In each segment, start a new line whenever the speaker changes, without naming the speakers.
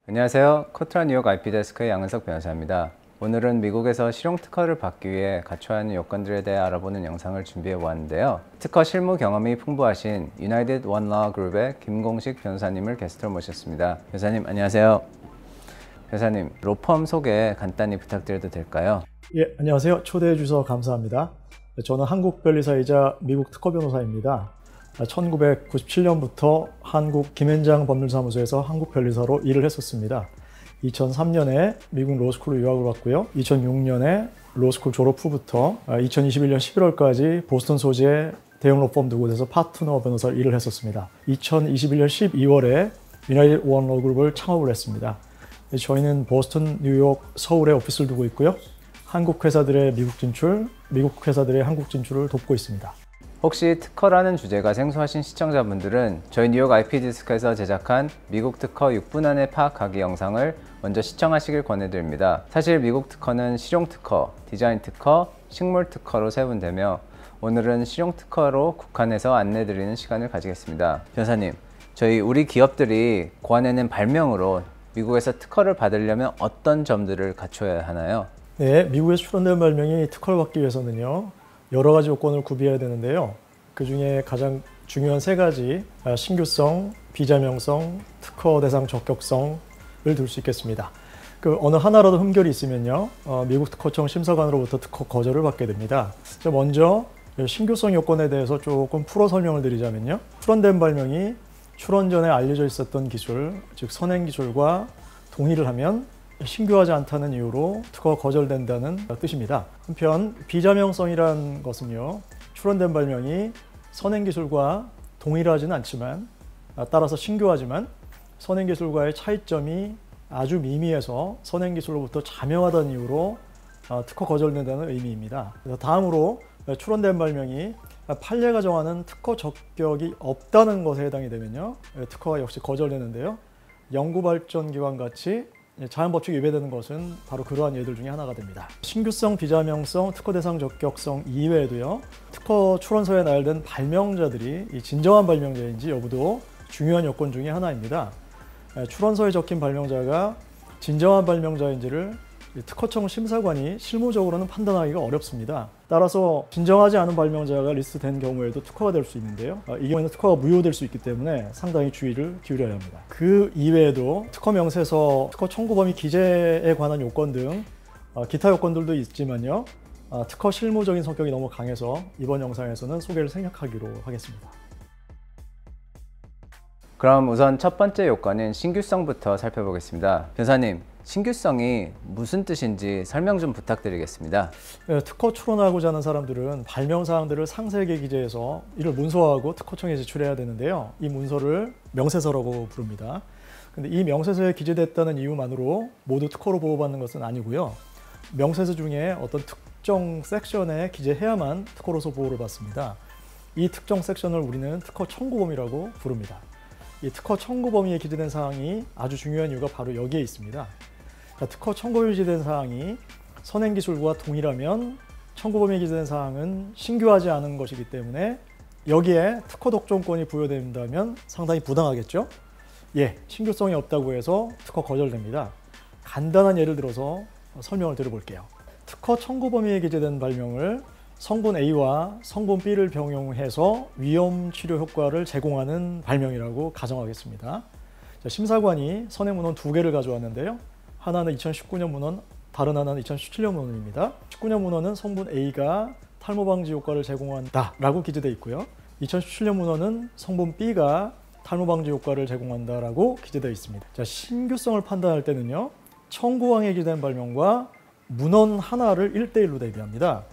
안녕하세요. 코트라 뉴욕 IP데스크의 양은석 변호사입니다. 오늘은 미국에서 실용 특허를 받기 위해 갖춰야 하는 요건들에 대해 알아보는 영상을 준비해 보았는데요. 특허 실무 경험이 풍부하신 유나이티드 원 러 그룹의 김공식 변호사님을 게스트로 모셨습니다. 변호사님 안녕하세요. 변호사님, 로펌 소개 간단히 부탁드려도 될까요?
예, 안녕하세요. 초대해 주셔서 감사합니다. 저는 한국 변리사이자 미국 특허 변호사입니다. 1997년부터 한국 김앤장 법률사무소에서 한국 변리사로 일을 했었습니다. 2003년에 미국 로스쿨로 유학을 왔고요. 2006년에 로스쿨 졸업 후부터 2021년 11월까지 보스턴 소재의 대형 로펌 두 곳에서 파트너 변호사로 일을 했었습니다. 2021년 12월에 유나이티드 원 러 그룹을 창업을 했습니다. 저희는 보스턴, 뉴욕, 서울에 오피스를 두고 있고요. 한국 회사들의 미국 진출, 미국 회사들의 한국 진출을 돕고 있습니다.
혹시 특허라는 주제가 생소하신 시청자분들은 저희 뉴욕 IP데스크에서 제작한 미국 특허 6분 안에 파악하기 영상을 먼저 시청하시길 권해드립니다. 사실 미국 특허는 실용 특허, 디자인 특허, 식물 특허로 세분되며 오늘은 실용 특허로 국한해서 안내드리는 시간을 가지겠습니다. 변호사님, 우리 기업들이 고안해낸 발명으로 미국에서 특허를 받으려면 어떤 점들을 갖춰야 하나요?
네, 미국에서 출원된 발명이 특허를 받기 위해서는요, 여러 가지 요건을 구비해야 되는데요. 그 중에 가장 중요한 세 가지, 신규성, 비자명성, 특허 대상 적격성을 들 수 있겠습니다. 그 어느 하나라도 흠결이 있으면요, 미국 특허청 심사관으로부터 특허 거절을 받게 됩니다. 먼저 신규성 요건에 대해서 조금 풀어 설명을 드리자면요, 출원된 발명이 출원 전에 알려져 있었던 기술, 즉 선행 기술과 동의를 하면 신규하지 않다는 이유로 특허가 거절된다는 뜻입니다. 한편 비자명성이라는 것은요, 출원된 발명이 선행기술과 동일하지는 않지만, 따라서 신규하지만 선행기술과의 차이점이 아주 미미해서 선행기술로부터 자명하다는 이유로 특허 거절된다는 의미입니다. 그래서 다음으로 출원된 발명이 판례가 정하는 특허 적격이 없다는 것에 해당이 되면요, 특허가 역시 거절되는데요. 연구발전기관 같이 자연법칙이 위배되는 것은 바로 그러한 예들 중에 하나가 됩니다. 신규성, 비자명성, 특허 대상 적격성 이외에도요, 특허 출원서에 나열된 발명자들이 이 진정한 발명자인지 여부도 중요한 요건 중에 하나입니다. 출원서에 적힌 발명자가 진정한 발명자인지를 특허청 심사관이 실무적으로는 판단하기가 어렵습니다. 따라서 진정하지 않은 발명자가 리스트된 경우에도 특허가 될 수 있는데요. 이 경우에는 특허가 무효될 수 있기 때문에 상당히 주의를 기울여야 합니다. 그 이외에도 특허 명세서, 특허 청구 범위 기재에 관한 요건 등 기타 요건들도 있지만요, 특허 실무적인 성격이 너무 강해서 이번 영상에서는 소개를 생략하기로 하겠습니다.
그럼 우선 첫 번째 요건인 신규성부터 살펴보겠습니다. 변호사님, 신규성이 무슨 뜻인지 설명 좀 부탁드리겠습니다.
특허 출원하고자 하는 사람들은 발명사항들을 상세하게 기재해서 이를 문서화하고 특허청에 제출해야 되는데요. 이 문서를 명세서라고 부릅니다. 근데 이 명세서에 기재됐다는 이유만으로 모두 특허로 보호받는 것은 아니고요. 명세서 중에 어떤 특정 섹션에 기재해야만 특허로서 보호를 받습니다. 이 특정 섹션을 우리는 특허 청구 범위라고 부릅니다. 이 특허 청구 범위에 기재된 사항이 아주 중요한 이유가 바로 여기에 있습니다. 특허 청구 범위에 기재된 사항이 선행기술과 동일하면 청구 범위에 기재된 사항은 신규하지 않은 것이기 때문에 여기에 특허 독점권이 부여된다면 상당히 부당하겠죠? 예, 신규성이 없다고 해서 특허 거절됩니다. 간단한 예를 들어서 설명을 드려볼게요. 특허 청구 범위에 기재된 발명을 성분 A와 성분 B를 병용해서 위험 치료 효과를 제공하는 발명이라고 가정하겠습니다. 심사관이 선행 문헌 두 개를 가져왔는데요. 하나는 2019년 문헌, 다른 하나는 2017년 문헌입니다. 19년 문헌은 성분 A가 탈모 방지 효과를 제공한다 라고 기재되어 있고요. 2017년 문헌은 성분 B가 탈모 방지 효과를 제공한다 라고 기재되어 있습니다. 신규성을 판단할 때는요, 청구항에 기재된 발명과 문헌 하나를 1대1로 대비합니다.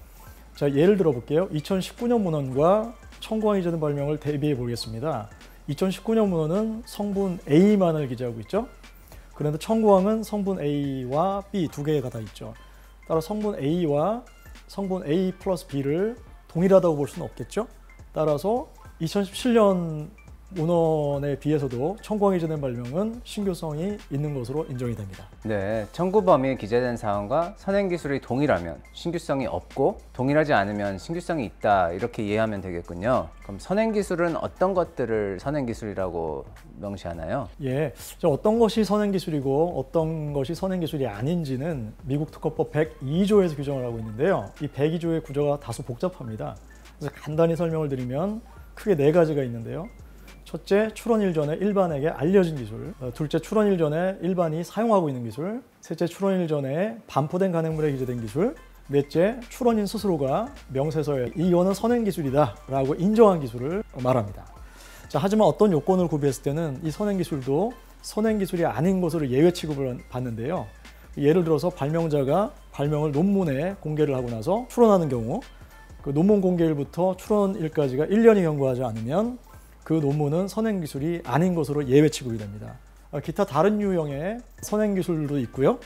예를 들어 볼게요. 2019년 문헌과 청구항에 기재된 발명을 대비해 보겠습니다. 2019년 문헌은 성분 A만을 기재하고 있죠. 그런데 청구항은 성분 A와 B 두 개가 다 있죠. 따라 성분 A와 성분 A 플러스 B를 동일하다고 볼 수는 없겠죠. 따라서 2017년 문헌에 비해서도 청구항이 제된 발명은 신규성이 있는 것으로 인정이 됩니다.
네, 청구 범위에 기재된 사항과 선행 기술이 동일하면 신규성이 없고 동일하지 않으면 신규성이 있다 이렇게 이해하면 되겠군요. 그럼 선행 기술은 어떤 것들을 선행 기술이라고 명시하나요?
예, 어떤 것이 선행 기술이고 어떤 것이 선행 기술이 아닌지는 미국 특허법 102조에서 규정을 하고 있는데요. 이 102조의 구조가 다소 복잡합니다. 그래서 간단히 설명을 드리면 크게 4가지가 있는데요. 첫째, 출원일 전에 일반에게 알려진 기술. 둘째, 출원일 전에 일반이 사용하고 있는 기술. 셋째, 출원일 전에 반포된 간행물에 기재된 기술. 넷째, 출원인 스스로가 명세서에 이거는 선행 기술이다 라고 인정한 기술을 말합니다. 자, 하지만 어떤 요건을 구비했을 때는 이 선행 기술도 선행 기술이 아닌 것으로 예외 취급을 받는데요. 예를 들어서 발명자가 발명을 논문에 공개를 하고 나서 출원하는 경우 그 논문 공개일부터 출원일까지가 1년이 경과하지 않으면 그 논문은 선행 기술이 아닌 것으로 예외 취급이 됩니다. 기타 다른 유형의 선행 기술도 있고요.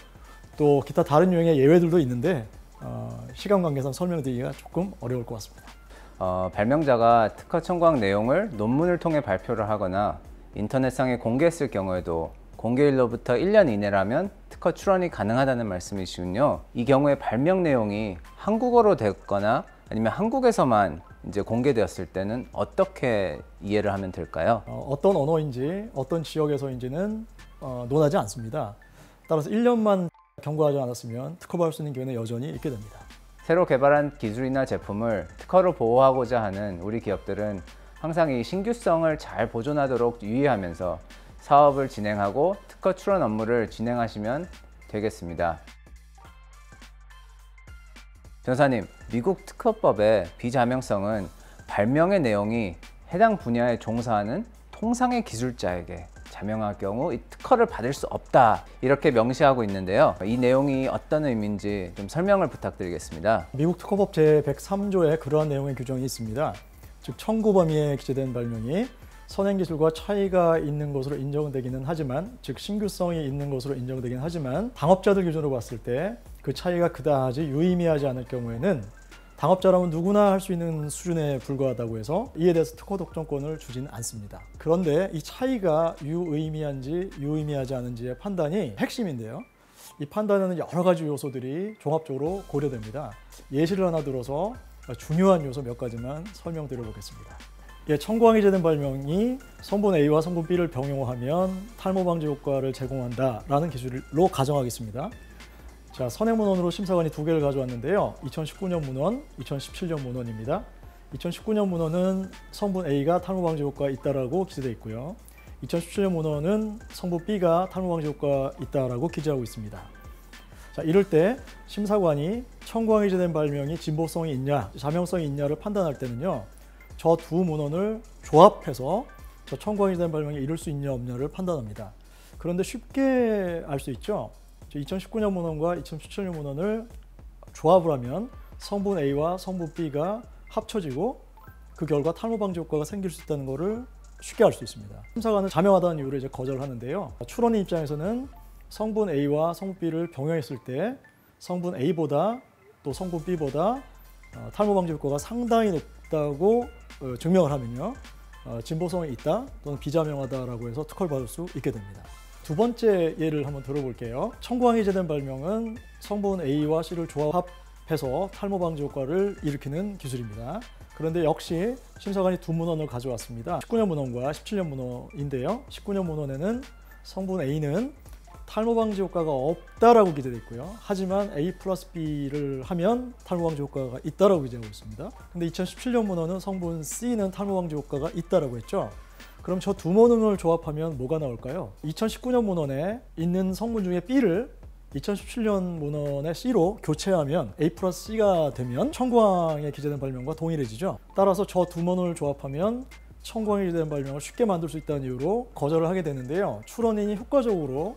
또 기타 다른 유형의 예외들도 있는데 시간 관계상 설명드리기가 조금 어려울 것 같습니다.
발명자가 특허 청구한 내용을 논문을 통해 발표를 하거나 인터넷상에 공개했을 경우에도 공개일로부터 1년 이내라면 특허 출원이 가능하다는 말씀이시군요. 이 경우에 발명 내용이 한국어로 됐거나 아니면 한국에서만 이제 공개되었을 때는 어떻게 이해를 하면 될까요?
어떤 언어인지 어떤 지역에서인지는 논하지 않습니다. 따라서 1년만 경과하지 않았으면 특허받을 수 있는 기회는 여전히 있게 됩니다.
새로 개발한 기술이나 제품을 특허로 보호하고자 하는 우리 기업들은 항상 이 신규성을 잘 보존하도록 유의하면서 사업을 진행하고 특허 출원 업무를 진행하시면 되겠습니다. 변호사님, 미국 특허법의 비자명성은 발명의 내용이 해당 분야에 종사하는 통상의 기술자에게 자명할 경우 이 특허를 받을 수 없다 이렇게 명시하고 있는데요. 이 내용이 어떤 의미인지 좀 설명을 부탁드리겠습니다.
미국 특허법 제103조에 그러한 내용의 규정이 있습니다. 즉 청구 범위에 기재된 발명이 선행 기술과 차이가 있는 것으로 인정되기는 하지만, 즉 신규성이 있는 것으로 인정되긴 하지만 당업자들 기준으로 봤을 때 그 차이가 그다지 유의미하지 않을 경우에는 당업자라면 누구나 할 수 있는 수준에 불과하다고 해서 이에 대해서 특허 독점권을 주지는 않습니다. 그런데 이 차이가 유의미한지 유의미하지 않은지의 판단이 핵심인데요. 이 판단에는 여러 가지 요소들이 종합적으로 고려됩니다. 예시를 하나 들어서 중요한 요소 몇 가지만 설명드려 보겠습니다. 청구항이 제된 발명이 성분 A와 성분 B를 병용하면 탈모 방지 효과를 제공한다라는 기술로 가정하겠습니다. 자, 선행 문헌으로 심사관이 2개를 가져왔는데요. 2019년 문헌, 2017년 문헌입니다. 2019년 문헌은 성분 A가 탈모 방지 효과가 있다라고 기재되어 있고요. 2017년 문헌은 성분 B가 탈모 방지 효과가 있다라고 기재하고 있습니다. 자, 이럴 때 심사관이 청구항이 제된 발명이 진보성이 있냐, 자명성이 있냐를 판단할 때는요. 저 두 문헌을 조합해서 저 청구항이 제된 발명이 이룰 수 있냐 없냐를 판단합니다. 그런데 쉽게 알 수 있죠. 2019년 문헌과 2017년 문헌을 조합을 하면 성분 A와 성분 B가 합쳐지고 그 결과 탈모 방지 효과가 생길 수 있다는 것을 쉽게 알 수 있습니다. 심사관은 자명하다는 이유로 거절을 하는데요. 출원인 입장에서는 성분 A와 성분 B를 병용했을 때 성분 A보다 또 성분 B보다 탈모 방지 효과가 상당히 높다고 증명을 하면요. 진보성이 있다 또는 비자명하다라고 해서 특허를 받을 수 있게 됩니다. 두 번째 예를 한번 들어볼게요. 청구항이 제된 발명은 성분 A와 C를 조합해서 탈모 방지 효과를 일으키는 기술입니다. 그런데 역시 심사관이 두 문헌을 가져왔습니다. 19년 문헌과 17년 문헌인데요. 19년 문헌에는 성분 A는 탈모 방지 효과가 없다라고 기재되어 있고요. 하지만 A 플러스 B를 하면 탈모 방지 효과가 있다라고 기재하고 있습니다. 근데 2017년 문헌은 성분 C는 탈모 방지 효과가 있다라고 했죠. 그럼 저 두 문헌을 조합하면 뭐가 나올까요? 2019년 문헌에 있는 성분 중에 B를 2017년 문헌의 C로 교체하면 A 플러스 C가 되면 청구항에 기재된 발명과 동일해지죠. 따라서 저 두 문헌을 조합하면 청구항에 기재된 발명을 쉽게 만들 수 있다는 이유로 거절을 하게 되는데요. 출원인이 효과적으로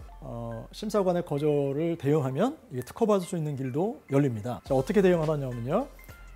심사관의 거절을 대응하면 이게 특허받을 수 있는 길도 열립니다. 자, 어떻게 대응하느냐면요.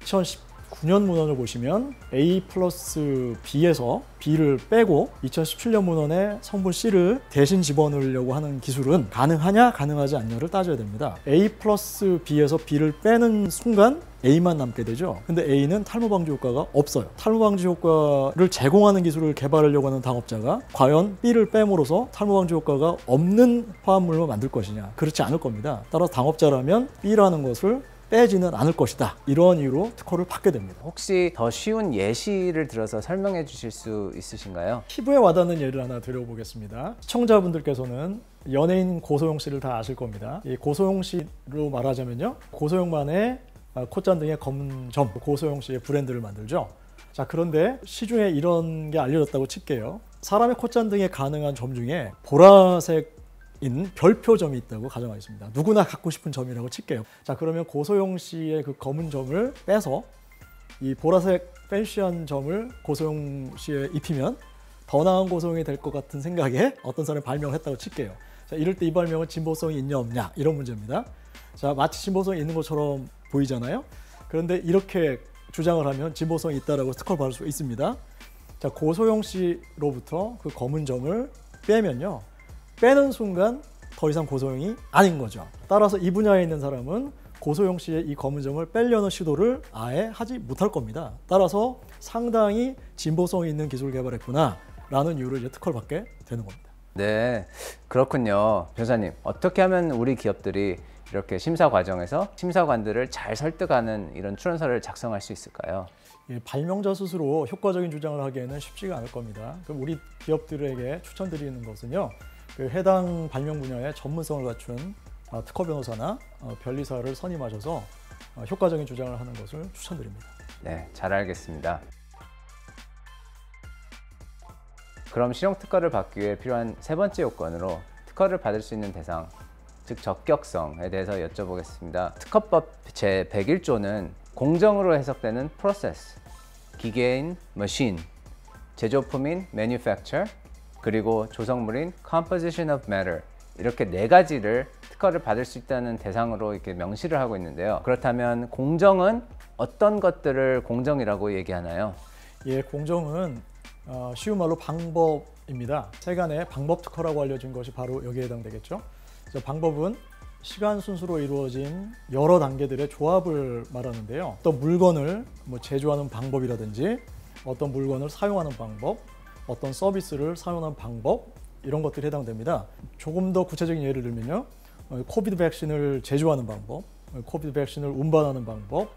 2019년 문헌을 보시면 A 플러스 B에서 B를 빼고 2017년 문헌에 성분 C를 대신 집어넣으려고 하는 기술은 가능하냐 가능하지 않냐를 따져야 됩니다. A 플러스 B에서 B를 빼는 순간 A만 남게 되죠. 근데 A는 탈모 방지 효과가 없어요. 탈모 방지 효과를 제공하는 기술을 개발하려고 하는 당업자가 과연 B를 빼므로써 탈모 방지 효과가 없는 화합물로 만들 것이냐? 그렇지 않을 겁니다. 따라서 당업자라면 B라는 것을 빼지는 않을 것이다. 이런 이유로 특허를 받게 됩니다.
혹시 더 쉬운 예시를 들어서 설명해 주실 수 있으신가요?
피부에 와닿는 예를 하나 드려보겠습니다. 시청자분들께서는 연예인 고소영 씨를 다 아실 겁니다. 이 고소영 씨로 말하자면요, 고소영만의 콧잔등의 검은 점, 고소영 씨의 브랜드를 만들죠. 자, 그런데 시중에 이런 게 알려졌다고 칠게요. 사람의 콧잔등에 가능한 점 중에 보라색 별표점이 있다고 가정하겠습니다. 누구나 갖고 싶은 점이라고 칠게요. 자, 그러면 고소영 씨의 그 검은 점을 빼서 이 보라색 팬시한 점을 고소영 씨에 입히면 더 나은 고소영이 될 것 같은 생각에 어떤 사람이 발명을 했다고 칠게요. 자, 이럴 때 이 발명은 진보성이 있냐 없냐 이런 문제입니다. 자, 마치 진보성이 있는 것처럼 보이잖아요. 그런데 이렇게 주장을 하면 진보성이 있다라고 특허를 받을 수 있습니다. 자, 고소영 씨로부터 그 검은 점을 빼면요, 빼는 순간 더 이상 고소영이 아닌 거죠. 따라서 이 분야에 있는 사람은 고소영 씨의 이 검은 점을 빼려는 시도를 아예 하지 못할 겁니다. 따라서 상당히 진보성이 있는 기술을 개발했구나 라는 이유로 이제 특허를 받게 되는 겁니다.
네, 그렇군요. 변호사님, 어떻게 하면 우리 기업들이 이렇게 심사 과정에서 심사관들을 잘 설득하는 이런 출원서를 작성할 수 있을까요?
발명자 스스로 효과적인 주장을 하기에는 쉽지가 않을 겁니다. 그럼 우리 기업들에게 추천드리는 것은요, 그 해당 발명 분야의 전문성을 갖춘 특허 변호사나 변리사를 선임하셔서 효과적인 주장을 하는 것을 추천드립니다.
네, 잘 알겠습니다. 그럼 실용 특허를 받기 위해 필요한 세 번째 요건으로 특허를 받을 수 있는 대상, 즉 적격성에 대해서 여쭤보겠습니다. 특허법 제 101조는 공정으로 해석되는 프로세스, 기계인 machine, 제조품인 manufacture, 그리고 조성물인 composition of matter, 이렇게 네 가지를 특허를 받을 수 있다는 대상으로 이렇게 명시를 하고 있는데요. 그렇다면 공정은 어떤 것들을 공정이라고 얘기하나요?
예, 공정은 쉬운 말로 방법입니다. 세간의 방법 특허라고 알려진 것이 바로 여기에 해당되겠죠. 그래서 방법은 시간 순수로 이루어진 여러 단계들의 조합을 말하는데요. 어떤 물건을 제조하는 방법이라든지 어떤 물건을 사용하는 방법, 어떤 서비스를 사용하는 방법, 이런 것들이 해당됩니다. 조금 더 구체적인 예를 들면요, 코비드 백신을 제조하는 방법, 코비드 백신을 운반하는 방법,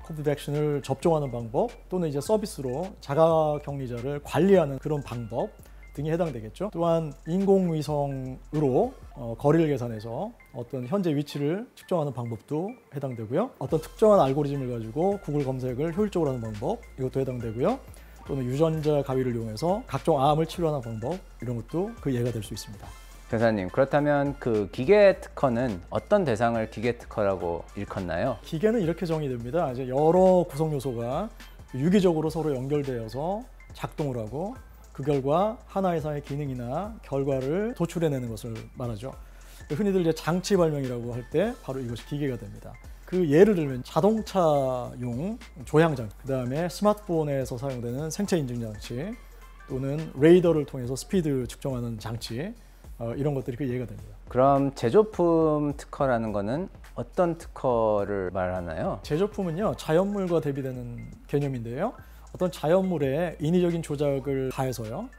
코비드 백신을 접종하는 방법, 또는 이제 서비스로 자가격리자를 관리하는 그런 방법 등이 해당되겠죠. 또한 인공위성으로 거리를 계산해서 어떤 현재 위치를 측정하는 방법도 해당되고요. 어떤 특정한 알고리즘을 가지고 구글 검색을 효율적으로 하는 방법, 이것도 해당되고요. 또는 유전자 가위를 이용해서 각종 암을 치료하는 방법, 이런 것도 그 예가 될 수 있습니다.
변호사님, 그렇다면 그 기계 특허는 어떤 대상을 기계 특허라고 일컫나요?
기계는 이렇게 정의됩니다. 이제 여러 구성 요소가 유기적으로 서로 연결되어서 작동을 하고 그 결과 하나 이상의 기능이나 결과를 도출해내는 것을 말하죠. 흔히들 이제 장치 발명이라고 할 때 바로 이것이 기계가 됩니다. 그 예를 들면 자동차용 조향장치, 그 다음에 스마트폰에서 사용되는 생체 인증 장치, 또는 레이더를 통해서 스피드 측정하는 장치, 이런 것들이 그 예가 됩니다.
그럼 제조품 특허라는 거는 어떤 특허를 말하나요?
제조품은요, 자연물과 대비되는 개념인데요. 어떤 자연물에 인위적인 조작을 가해서요,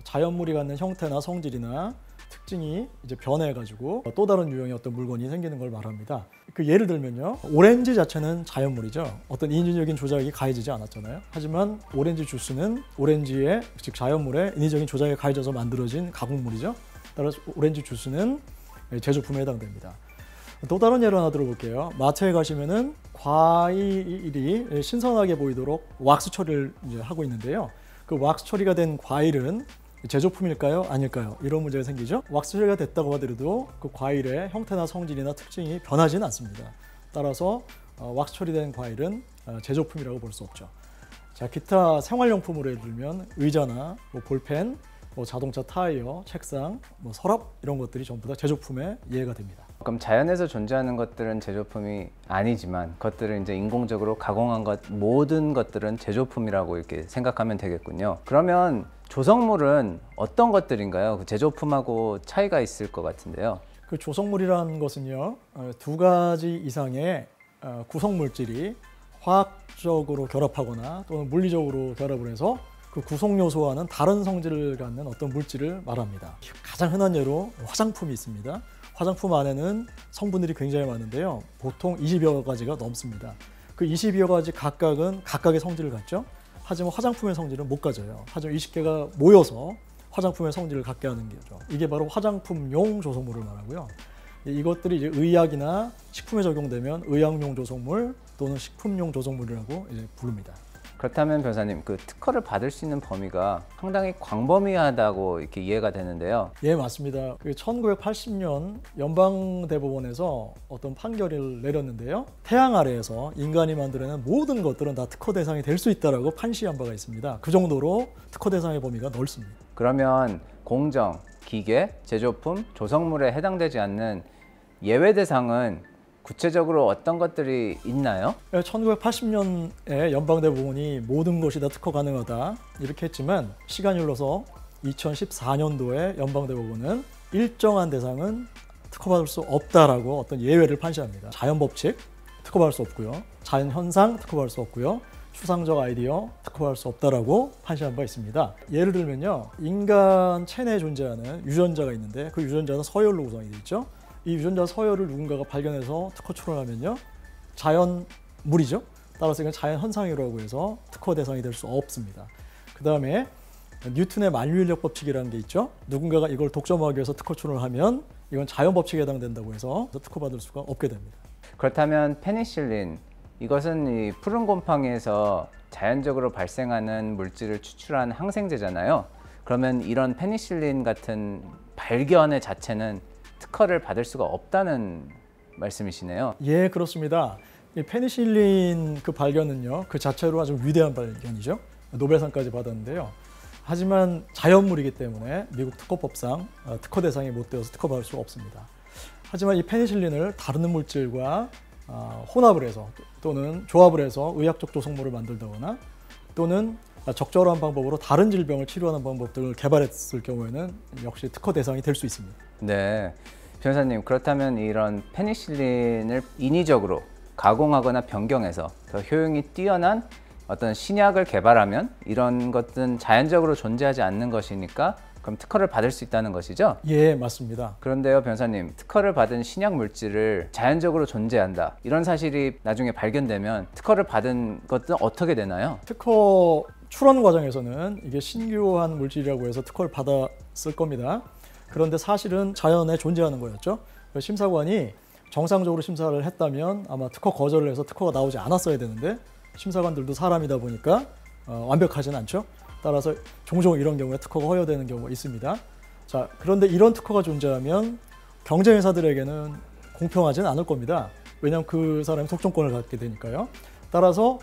자연물이 갖는 형태나 성질이나 특징이 이제 변해가지고 또 다른 유형의 어떤 물건이 생기는 걸 말합니다. 그 예를 들면요, 오렌지 자체는 자연물이죠. 어떤 인위적인 조작이 가해지지 않았잖아요. 하지만 오렌지 주스는 오렌지의, 즉 자연물에 인위적인 조작이 가해져서 만들어진 가공물이죠. 따라서 오렌지 주스는 제조품에 해당됩니다. 또 다른 예를 하나 들어볼게요. 마트에 가시면은 과일이 신선하게 보이도록 왁스 처리를 이제 하고 있는데요. 그 왁스 처리가 된 과일은 제조품일까요? 아닐까요? 이런 문제가 생기죠. 왁스 처리가 됐다고 하더라도 그 과일의 형태나 성질이나 특징이 변하지는 않습니다. 따라서 왁스 처리된 과일은 제조품이라고 볼 수 없죠. 자, 기타 생활용품으로 예를 들면 의자나 볼펜, 자동차 타이어, 책상, 서랍, 이런 것들이 전부 다 제조품에 이해가 됩니다.
그럼 자연에서 존재하는 것들은 제조품이 아니지만 그것들을 이제 인공적으로 가공한 것, 모든 것들은 제조품이라고 이렇게 생각하면 되겠군요. 그러면 조성물은 어떤 것들인가요? 그 제조품하고 차이가 있을 것 같은데요.
그 조성물이라는 것은요, 두 가지 이상의 구성 물질이 화학적으로 결합하거나 또는 물리적으로 결합을 해서 그 구성 요소와는 다른 성질을 갖는 어떤 물질을 말합니다. 가장 흔한 예로 화장품이 있습니다. 화장품 안에는 성분들이 굉장히 많은데요. 보통 20여 가지가 넘습니다. 그 20여 가지 각각은 각각의 성질을 갖죠. 하지만 화장품의 성질은 못 가져요. 하지만 20개가 모여서 화장품의 성질을 갖게 하는 거죠. 이게 바로 화장품용 조성물을 말하고요. 이것들이 이제 의약이나 식품에 적용되면 의약용 조성물 또는 식품용 조성물이라고 이제 부릅니다.
그렇다면 변호사님, 그 특허를 받을 수 있는 범위가 상당히 광범위하다고 이렇게 이해가 되는데요.
예, 맞습니다. 1980년 연방대법원에서 어떤 판결을 내렸는데요. 태양 아래에서 인간이 만들어낸 모든 것들은 다 특허 대상이 될 수 있다라고 판시한 바가 있습니다. 그 정도로 특허 대상의 범위가 넓습니다.
그러면 공정, 기계, 제조품, 조성물에 해당되지 않는 예외 대상은 구체적으로 어떤 것들이 있나요?
1980년에 연방대법원이 모든 것이 다 특허 가능하다 이렇게 했지만 시간이 흘러서 2014년도에 연방대법원은 일정한 대상은 특허받을 수 없다라고 어떤 예외를 판시합니다. 자연법칙 특허받을 수 없고요. 자연현상 특허받을 수 없고요. 추상적 아이디어 특허받을 수 없다라고 판시한 바 있습니다. 예를 들면요. 인간 체내에 존재하는 유전자가 있는데 그 유전자는 서열로 구성이 되어 있죠. 이 유전자 서열을 누군가가 발견해서 특허 출원하면요. 자연물이죠. 따라서 이건 자연현상이라고 해서 특허 대상이 될 수 없습니다. 그 다음에 뉴턴의 만유인력 법칙이라는 게 있죠. 누군가가 이걸 독점하기 위해서 특허 출원을 하면 이건 자연법칙에 해당된다고 해서 특허받을 수가 없게 됩니다.
그렇다면 페니실린, 이것은 이 푸른 곰팡이에서 자연적으로 발생하는 물질을 추출한 항생제잖아요. 그러면 이런 페니실린 같은 발견의 자체는 특허를 받을 수가 없다는 말씀이시네요.
예, 그렇습니다. 이 페니실린 그 발견은요, 그 자체로 아주 위대한 발견이죠. 노벨상까지 받았는데요. 하지만 자연물이기 때문에 미국 특허법상 특허 대상이 못 되어서 특허받을 수가 없습니다. 하지만 이 페니실린을 다른 물질과 혼합을 해서 또는 조합을 해서 의학적 조성물을 만들거나 또는 적절한 방법으로 다른 질병을 치료하는 방법들을 개발했을 경우에는 역시 특허 대상이 될 수 있습니다.
네, 변호사님, 그렇다면 이런 페니실린을 인위적으로 가공하거나 변경해서 더 효용이 뛰어난 어떤 신약을 개발하면 이런 것은 자연적으로 존재하지 않는 것이니까 그럼 특허를 받을 수 있다는 것이죠?
예, 맞습니다.
그런데요, 변호사님, 특허를 받은 신약 물질을 자연적으로 존재한다, 이런 사실이 나중에 발견되면 특허를 받은 것은 어떻게 되나요?
특허 출원 과정에서는 이게 신규한 물질이라고 해서 특허를 받았을 겁니다. 그런데 사실은 자연에 존재하는 거였죠. 심사관이 정상적으로 심사를 했다면 아마 특허 거절을 해서 특허가 나오지 않았어야 되는데 심사관들도 사람이다 보니까 완벽하진 않죠. 따라서 종종 이런 경우에 특허가 허용되는 경우가 있습니다. 자, 그런데 이런 특허가 존재하면 경쟁회사들에게는 공평하진 않을 겁니다. 왜냐하면 그 사람이 독점권을 갖게 되니까요. 따라서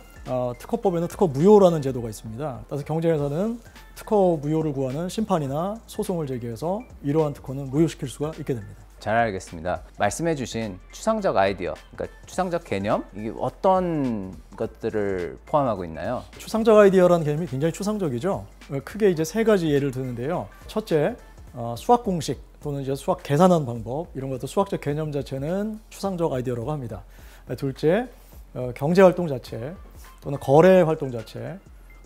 특허법에는 특허 무효라는 제도가 있습니다. 따라서 경쟁회사는 특허 무효를 구하는 심판이나 소송을 제기해서 이러한 특허는 무효시킬 수가 있게 됩니다.
잘 알겠습니다. 말씀해 주신 추상적 아이디어, 그러니까 추상적 개념, 이게 어떤 것들을 포함하고 있나요?
추상적 아이디어라는 개념이 굉장히 추상적이죠. 크게 이제 세 가지 예를 드는데요. 첫째, 수학 공식 또는 이제 수학 계산하는 방법, 이런 것도 수학적 개념 자체는 추상적 아이디어라고 합니다. 둘째, 경제 활동 자체 또는 거래 활동 자체,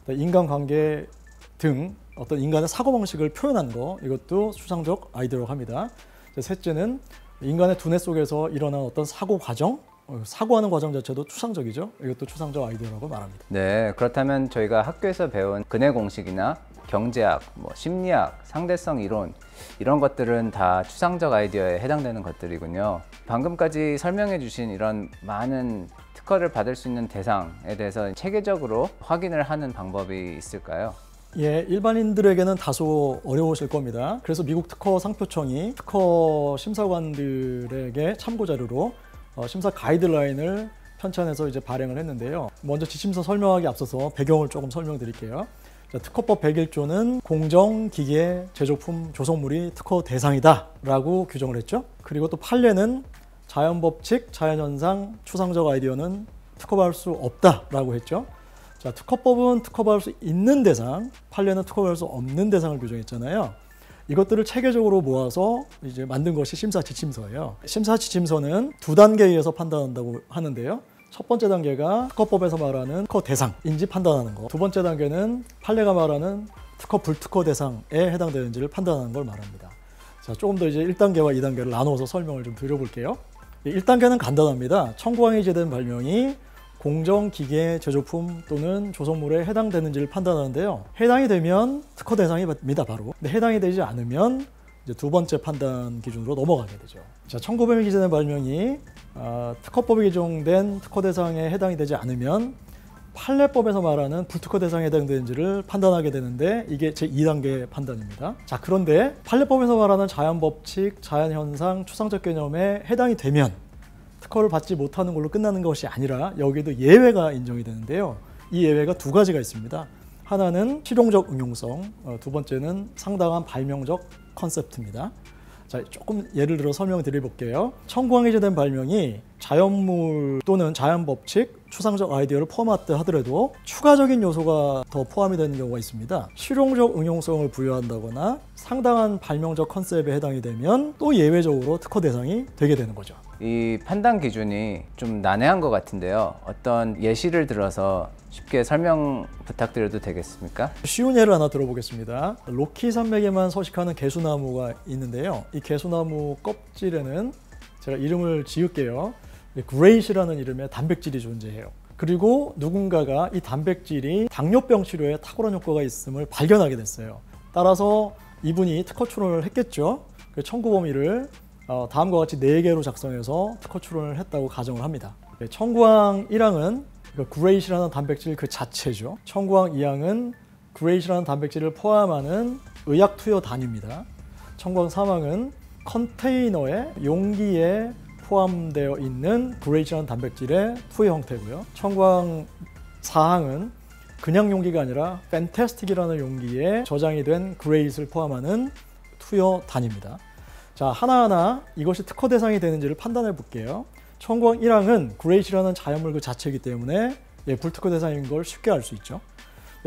인간관계 등 어떤 인간의 사고방식을 표현한 거, 이것도 추상적 아이디어라고 합니다. 셋째는 인간의 두뇌 속에서 일어난 어떤 사고 과정, 사고하는 과정 자체도 추상적이죠. 이것도 추상적 아이디어라고 말합니다.
네, 그렇다면 저희가 학교에서 배운 근해 공식이나 경제학, 심리학, 상대성 이론, 이런 것들은 다 추상적 아이디어에 해당되는 것들이군요. 방금까지 설명해 주신 이런 많은 특허를 받을 수 있는 대상에 대해서 체계적으로 확인을 하는 방법이 있을까요?
예, 일반인들에게는 다소 어려우실 겁니다. 그래서 미국 특허 상표청이 특허 심사관들에게 참고 자료로 심사 가이드라인을 편찬해서 이제 발행을 했는데요. 먼저 지침서 설명하기 앞서서 배경을 조금 설명드릴게요. 자, 특허법 101조는 공정, 기계, 제조품, 조성물이 특허 대상이다 라고 규정을 했죠. 그리고 또 판례는 자연법칙, 자연현상, 추상적 아이디어는 특허받을 수 없다 라고 했죠. 자, 특허법은 특허받을 수 있는 대상, 판례는 특허받을 수 없는 대상을 규정했잖아요. 이것들을 체계적으로 모아서 이제 만든 것이 심사 지침서예요. 심사 지침서는 두 단계에 의해서 판단한다고 하는데요. 첫 번째 단계가 특허법에서 말하는 특허 대상인지 판단하는 거. 두 번째 단계는 판례가 말하는 특허 불특허 대상에 해당되는지를 판단하는 걸 말합니다. 자, 조금 더 이제 1단계와 2단계를 나누어서 설명을 좀 드려볼게요. 1단계는 간단합니다. 청구항에 제된 발명이 공정기계 제조품 또는 조성물에 해당되는지를 판단하는데요. 해당이 되면 특허 대상입니다, 바로. 근데 해당이 되지 않으면 이제 두 번째 판단 기준으로 넘어가게 되죠. 자, 1900년 기재된 발명이 특허법에 규정된 특허 대상에 해당이 되지 않으면 판례법에서 말하는 불특허 대상에 해당되는지를 판단하게 되는데 이게 제2단계 판단입니다. 자, 그런데 판례법에서 말하는 자연법칙, 자연현상, 추상적 개념에 해당이 되면 특허를 받지 못하는 걸로 끝나는 것이 아니라 여기에도 예외가 인정이 되는데요. 이 예외가 두 가지가 있습니다. 하나는 실용적 응용성, 두 번째는 상당한 발명적 컨셉트입니다. 자, 조금 예를 들어 설명을 드려볼게요. 청구항에 제된 발명이 자연물 또는 자연법칙, 추상적 아이디어를 포함하다 하더라도 추가적인 요소가 더 포함이 되는 경우가 있습니다. 실용적 응용성을 부여한다거나 상당한 발명적 컨셉에 해당이 되면 또 예외적으로 특허 대상이 되게 되는 거죠.
이 판단 기준이 좀 난해한 것 같은데요. 어떤 예시를 들어서 쉽게 설명 부탁드려도 되겠습니까?
쉬운 예를 하나 들어보겠습니다. 로키 산맥에만 서식하는 개수나무가 있는데요. 이 개수나무 껍질에는 제가 이름을 지을게요. 그레이시라는 이름의 단백질이 존재해요. 그리고 누군가가 이 단백질이 당뇨병 치료에 탁월한 효과가 있음을 발견하게 됐어요. 따라서 이분이 특허 출원을 했겠죠. 그 청구 범위를 다음과 같이 4개로 작성해서 특허 출원을 했다고 가정을 합니다. 청구항 1항은 그레이시라는 단백질 그 자체죠. 청구항 2항은 그레이시라는 단백질을 포함하는 의약 투여 단위입니다. 청구항 3항은 컨테이너의 용기에 포함되어 있는 그레이시라는 단백질의 투여 형태고요. 청구항 4항은 그냥 용기가 아니라 팬타스틱이라는 용기에 저장이 된 그레이스를 포함하는 투여 단위입니다. 자, 하나하나 이것이 특허 대상이 되는지를 판단해 볼게요. 청구항 1항은 그레이시라는 자연물 그 자체이기 때문에 불특허 대상인 걸 쉽게 알 수 있죠.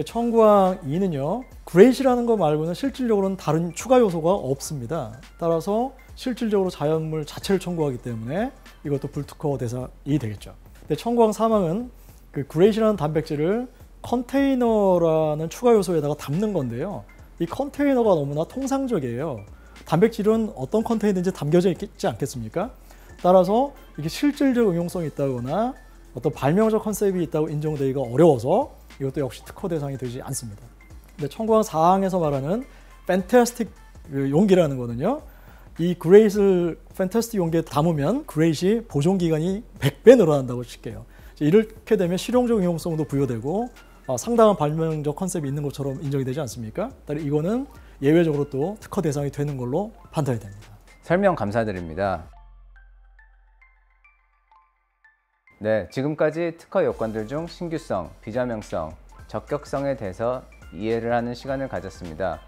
청구항 2는요, 그레이시라는 거 말고는 실질적으로는 다른 추가 요소가 없습니다. 따라서 실질적으로 자연물 자체를 청구하기 때문에 이것도 불특허 대상이 되겠죠. 근데 청구항 3항은 그 그레이시라는 단백질을 컨테이너라는 추가 요소에다가 담는 건데요. 이 컨테이너가 너무나 통상적이에요. 단백질은 어떤 컨테이너인지 담겨져 있지 않겠습니까? 따라서 이게 실질적 응용성이 있다거나 어떤 발명적 컨셉이 있다고 인정되기가 어려워서 이것도 역시 특허 대상이 되지 않습니다. 근데 청구항 4항에서 말하는 팬타스틱 용기라는 거는요, 이 그레이스를 팬타스틱 용기에 담으면 그레이시 보존 기간이 100배 늘어난다고 칠게요. 이렇게 되면 실용적 응용성도 부여되고 상당한 발명적 컨셉이 있는 것처럼 인정이 되지 않습니까? 따라서 이거는 예외적으로 또 특허 대상이 되는 걸로 판단이 됩니다.
설명 감사드립니다. 네, 지금까지 특허 요건들 중 신규성, 비자명성, 적격성에 대해서 이해를 하는 시간을 가졌습니다.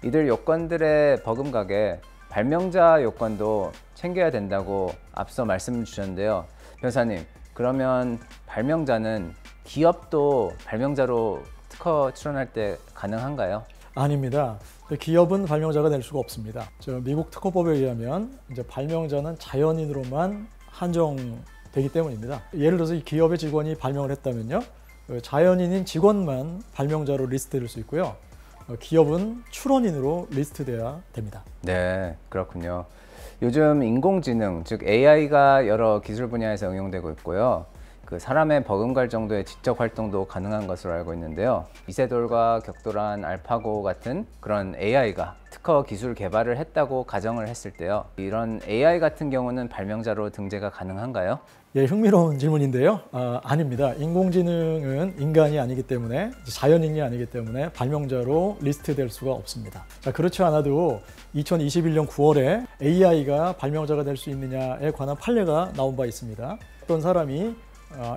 이들 요건들의 버금가게 발명자 요건도 챙겨야 된다고 앞서 말씀을 주셨는데요. 변호사님, 그러면 발명자는 기업도 발명자로 특허 출원할 때 가능한가요?
아닙니다. 기업은 발명자가 될 수가 없습니다. 미국 특허법에 의하면 이제 발명자는 자연인으로만 한정되기 때문입니다. 예를 들어서 이 기업의 직원이 발명을 했다면요, 자연인인 직원만 발명자로 리스트될 수 있고요. 기업은 출원인으로 리스트돼야 됩니다.
네, 그렇군요. 요즘 인공지능, 즉 AI가 여러 기술 분야에서 응용되고 있고요. 그 사람의 버금갈 정도의 지적 활동도 가능한 것으로 알고 있는데요. 이세돌과 격돌한 알파고 같은 그런 AI가 특허 기술 개발을 했다고 가정을 했을 때요. 이런 AI 같은 경우는 발명자로 등재가 가능한가요?
예, 흥미로운 질문인데요. 아닙니다. 인공지능은 인간이 아니기 때문에, 자연인이 아니기 때문에 발명자로 리스트될 수가 없습니다. 자, 그렇지 않아도 2021년 9월에 AI가 발명자가 될 수 있느냐에 관한 판례가 나온 바 있습니다. 어떤 사람이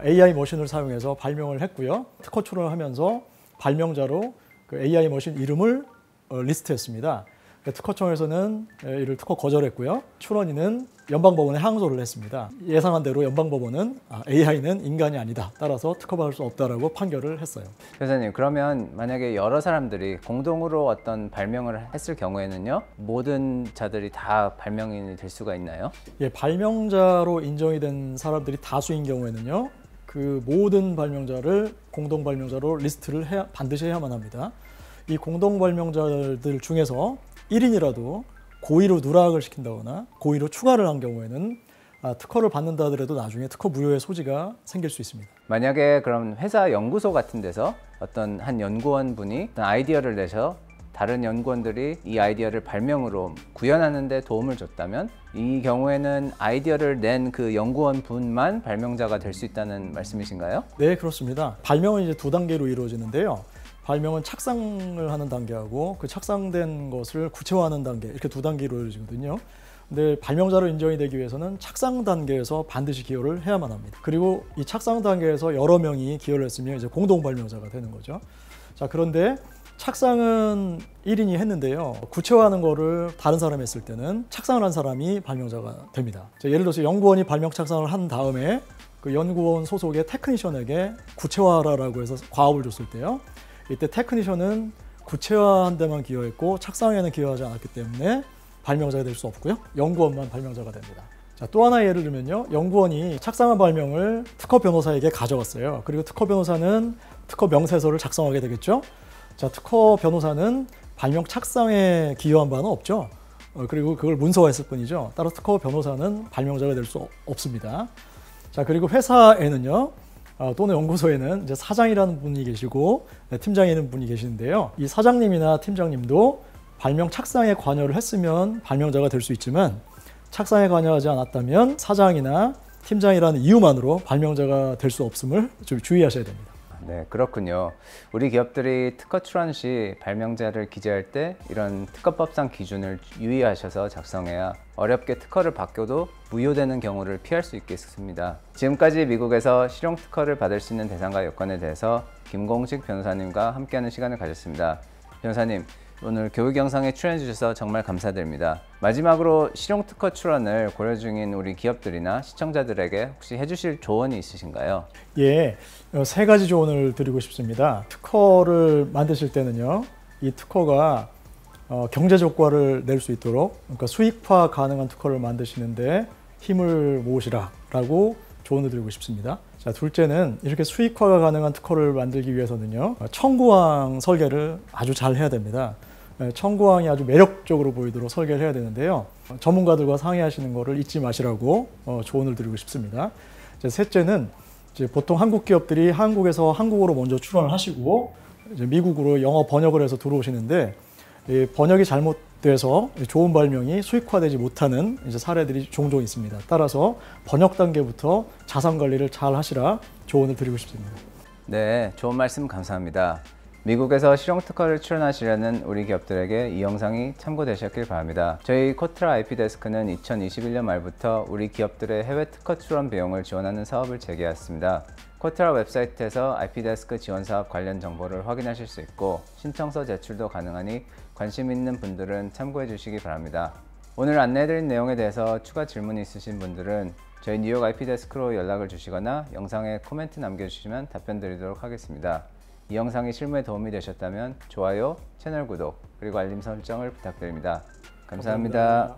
AI 머신을 사용해서 발명을 했고요. 특허 출원을 하면서 발명자로 그 AI 머신 이름을 리스트했습니다. 특허청에서는 이를 특허 거절했고요. 출원인은 연방법원에 항소를 했습니다. 예상한 대로 연방법원은 AI는 인간이 아니다. 따라서 특허받을 수 없다라고 판결을 했어요.
교수님, 그러면 만약에 여러 사람들이 공동으로 어떤 발명을 했을 경우에는요, 모든 자들이 다 발명인이 될 수가 있나요?
예, 발명자로 인정이 된 사람들이 다수인 경우에는요, 그 모든 발명자를 공동 발명자로 리스트를 반드시 해야만 합니다. 이 공동 발명자들 중에서 1인이라도 고의로 누락을 시킨다거나 고의로 추가를 한 경우에는 특허를 받는다 하더라도 나중에 특허 무효의 소지가 생길 수 있습니다.
만약에 그럼 회사 연구소 같은 데서 어떤 한 연구원 분이 어떤 아이디어를 내서 다른 연구원들이 이 아이디어를 발명으로 구현하는 데 도움을 줬다면 이 경우에는 아이디어를 낸 그 연구원 분만 발명자가 될 수 있다는 말씀이신가요?
네, 그렇습니다. 발명은 이제 두 단계로 이루어지는데요. 발명은 착상을 하는 단계하고 그 착상된 것을 구체화하는 단계, 이렇게 두 단계로 이루어지거든요. 근데 발명자로 인정이 되기 위해서는 착상 단계에서 반드시 기여를 해야만 합니다. 그리고 이 착상 단계에서 여러 명이 기여를 했으면 이제 공동 발명자가 되는 거죠. 자, 그런데 착상은 1인이 했는데요. 구체화하는 거를 다른 사람이 했을 때는 착상을 한 사람이 발명자가 됩니다. 자, 예를 들어서 연구원이 발명 착상을 한 다음에 그 연구원 소속의 테크니션에게 구체화하라고 해서 과업을 줬을 때요. 이때 테크니션은 구체화한 데만 기여했고 착상에는 기여하지 않았기 때문에 발명자가 될 수 없고요. 연구원만 발명자가 됩니다. 자, 또 하나 예를 들면요. 연구원이 착상한 발명을 특허 변호사에게 가져갔어요. 그리고 특허 변호사는 특허 명세서를 작성하게 되겠죠. 자, 특허 변호사는 발명 착상에 기여한 바는 없죠. 그리고 그걸 문서화했을 뿐이죠. 따라 특허 변호사는 발명자가 될 수 없습니다. 자, 그리고 회사에는요. 또는 연구소에는 이제 사장이라는 분이 계시고 팀장이라는 분이 계시는데요. 이 사장님이나 팀장님도 발명 착상에 관여를 했으면 발명자가 될 수 있지만 착상에 관여하지 않았다면 사장이나 팀장이라는 이유만으로 발명자가 될 수 없음을 좀 주의하셔야 됩니다.
네, 그렇군요. 우리 기업들이 특허 출원 시 발명자를 기재할 때 이런 특허법상 기준을 유의하셔서 작성해야 어렵게 특허를 받겨도 무효되는 경우를 피할 수 있겠습니다. 지금까지 미국에서 실용 특허를 받을 수 있는 대상과 요건에 대해서 김공식 변호사님과 함께하는 시간을 가졌습니다. 변호사님, 오늘 교육 영상에 출연해 주셔서 정말 감사드립니다. 마지막으로 실용 특허 출원을 고려 중인 우리 기업들이나 시청자들에게 혹시 해주실 조언이 있으신가요?
예, 세 가지 조언을 드리고 싶습니다. 특허를 만드실 때는요, 이 특허가 경제 효과를 낼 수 있도록, 그러니까 수익화 가능한 특허를 만드시는데 힘을 모으시라라고 조언을 드리고 싶습니다. 자, 둘째는 이렇게 수익화가 가능한 특허를 만들기 위해서는요, 청구항 설계를 아주 잘 해야 됩니다. 청구항이 아주 매력적으로 보이도록 설계를 해야 되는데요. 전문가들과 상의하시는 것을 잊지 마시라고 조언을 드리고 싶습니다. 자, 셋째는 이제 보통 한국 기업들이 한국에서 한국어로 먼저 출원을 하시고 이제 미국으로 영어 번역을 해서 들어오시는데 이 번역이 잘못돼서 좋은 발명이 수익화되지 못하는 이제 사례들이 종종 있습니다. 따라서 번역 단계부터 자산 관리를 잘 하시라 조언을 드리고 싶습니다.
네, 좋은 말씀 감사합니다. 미국에서 실용 특허를 출원하시려는 우리 기업들에게 이 영상이 참고되셨길 바랍니다. 저희 코트라 IP데스크는 2021년 말부터 우리 기업들의 해외 특허 출원 비용을 지원하는 사업을 재개했습니다. 코트라 웹사이트에서 IP데스크 지원 사업 관련 정보를 확인하실 수 있고 신청서 제출도 가능하니 관심 있는 분들은 참고해 주시기 바랍니다. 오늘 안내해드린 내용에 대해서 추가 질문이 있으신 분들은 저희 뉴욕 IP데스크로 연락을 주시거나 영상에 코멘트 남겨주시면 답변 드리도록 하겠습니다. 이 영상이 실무에 도움이 되셨다면 좋아요, 채널 구독, 그리고 알림 설정을 부탁드립니다. 감사합니다.